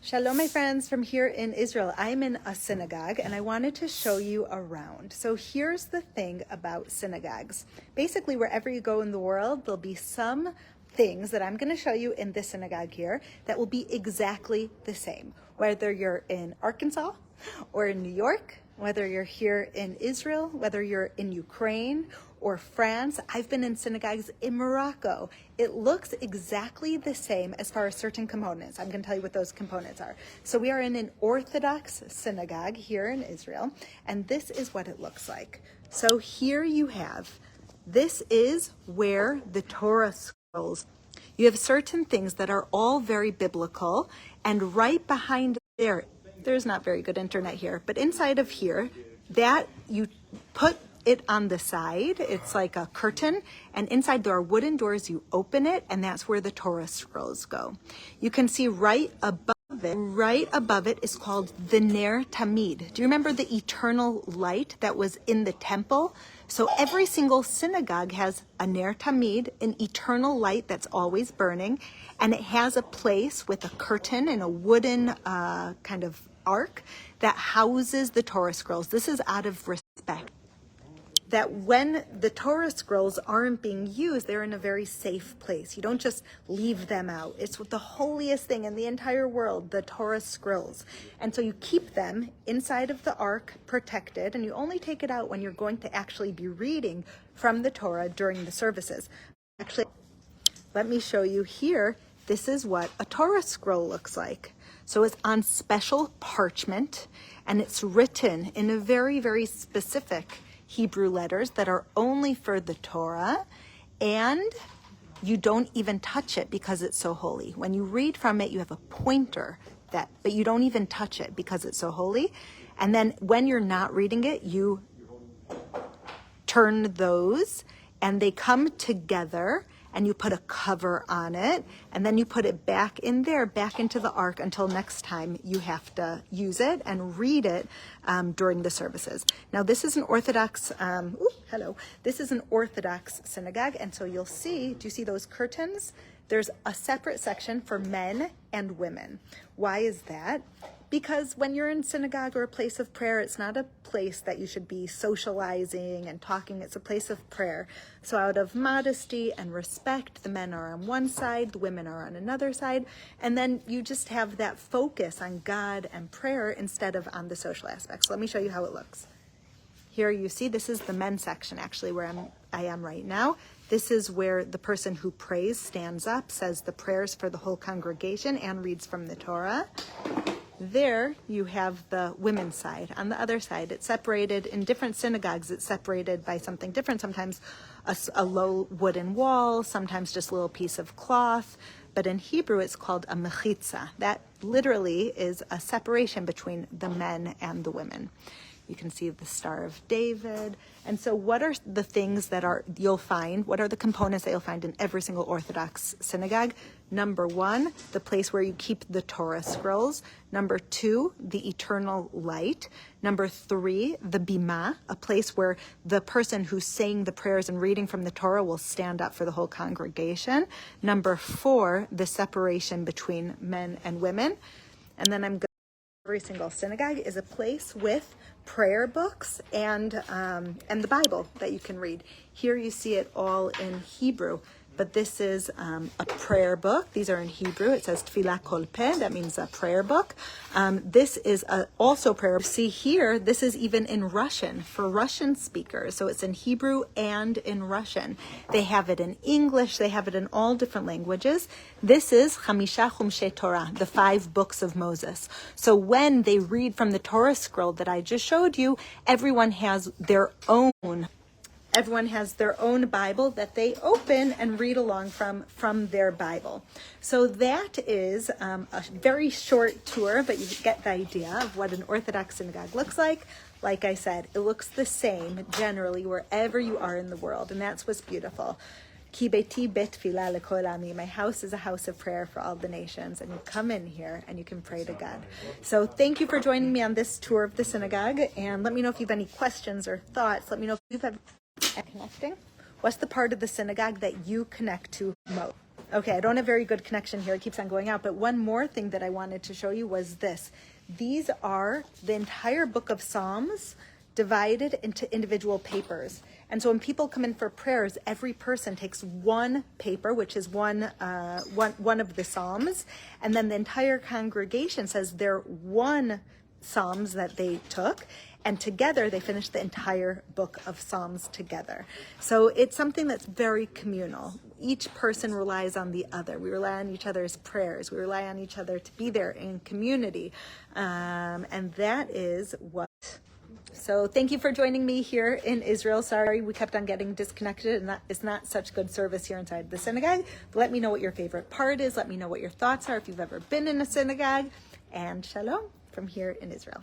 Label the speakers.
Speaker 1: Shalom, my friends, from here in Israel. I'm in a synagogue and I wanted to show you around. So here's the thing about synagogues. Basically, wherever you go in the world, there'll be some things that I'm going to show you in this synagogue here that will be exactly the same. Whether you're in Arkansas or in New York, whether you're here in Israel, whether you're in Ukraine or France. I've been in synagogues in Morocco. It looks exactly the same as far as certain components. I'm going to tell you what those components are. So we are in an Orthodox synagogue here in Israel, and this is what it looks like. So here you have, this is where the Torah scrolls. You have certain things that are all very biblical, and right behind there's not very good internet here, but inside of here, that you put it on the side. It's like a curtain, and inside there are wooden doors. You open it, and that's where the Torah scrolls go. You can see right above it is called the Ner Tamid. Do you remember the eternal light that was in the temple? So every single synagogue has a Ner Tamid, an eternal light that's always burning, and it has a place with a curtain and a wooden kind of ark that houses the Torah scrolls. This is out of respect, that when the Torah scrolls aren't being used, they're in a very safe place. You don't just leave them out. It's the holiest thing in the entire world, the Torah scrolls. And so you keep them inside of the ark, protected, and you only take it out when you're going to actually be reading from the Torah during the services. Actually, let me show you here. This is what a Torah scroll looks like. So it's on special parchment, and it's written in a very, very specific Hebrew letters that are only for the Torah, and you don't even touch it because it's so holy. When you read from it, you have a pointer but you don't even touch it because it's so holy. And then when you're not reading it, you turn those and they come together, and you put a cover on it, and then you put it back in there, back into the ark until next time you have to use it and read it during the services. Now this is an Orthodox, this is an Orthodox synagogue, and so you'll see, do you see those curtains? There's a separate section for men and women. Why is that? Because when you're in synagogue or a place of prayer, it's not a place that you should be socializing and talking. It's a place of prayer. So out of modesty and respect, the men are on one side, the women are on another side, and then you just have that focus on God and prayer instead of on the social aspects. So let me show you how it looks. Here you see, this is the men's section, actually, where I am right now. This is where the person who prays stands up, says the prayers for the whole congregation, and reads from the Torah. There you have the women's side. On the other side, it's separated in different synagogues. It's separated by something different. Sometimes a low wooden wall, sometimes just a little piece of cloth. But in Hebrew, it's called a mechitza. That literally is a separation between the men and the women. You can see the Star of David. And so what are the things that you'll find? What are the components that you'll find in every single Orthodox synagogue? Number one, the place where you keep the Torah scrolls. Number two, the eternal light. Number three, the bima, a place where the person who's saying the prayers and reading from the Torah will stand up for the whole congregation. Number four, the separation between men and women. And then every single synagogue is a place with prayer books and the Bible that you can read. Here you see it all in Hebrew, but this is a prayer book. These are in Hebrew. It says Tfilah Kol Peh. That means a prayer book. This is also prayer. See here, this is even in Russian for Russian speakers. So it's in Hebrew and in Russian. They have it in English. They have it in all different languages. This is Chamisha Chumshei Torah, the 5 books of Moses. So when they read from the Torah scroll that I just showed you, everyone has their own Bible that they open and read along from their Bible. So that is a very short tour, but you get the idea of what an Orthodox synagogue looks like. Like I said, it looks the same generally wherever you are in the world, and that's what's beautiful. Ki beiti bet tfilah lekol ami. My house is a house of prayer for all the nations, and you come in here and you can pray to God. So thank you for joining me on this tour of the synagogue, and let me know if you have any questions or thoughts. Let me know if you've had connecting. What's the part of the synagogue that you connect to most? Okay, I don't have very good connection here. It keeps on going out. But one more thing that I wanted to show you was this. These are the entire book of Psalms divided into individual papers. And so when people come in for prayers, every person takes one paper, which is one of the Psalms. And then the entire congregation says their one Psalms that they took. And together they finish the entire book of Psalms together. So it's something that's very communal. Each person relies on the other. We rely on each other's prayers. We rely on each other to be there in community. And that is what. So thank you for joining me here in Israel. Sorry we kept on getting disconnected and it's not such good service here inside the synagogue. But let me know what your favorite part is. Let me know what your thoughts are if you've ever been in a synagogue. And shalom from here in Israel.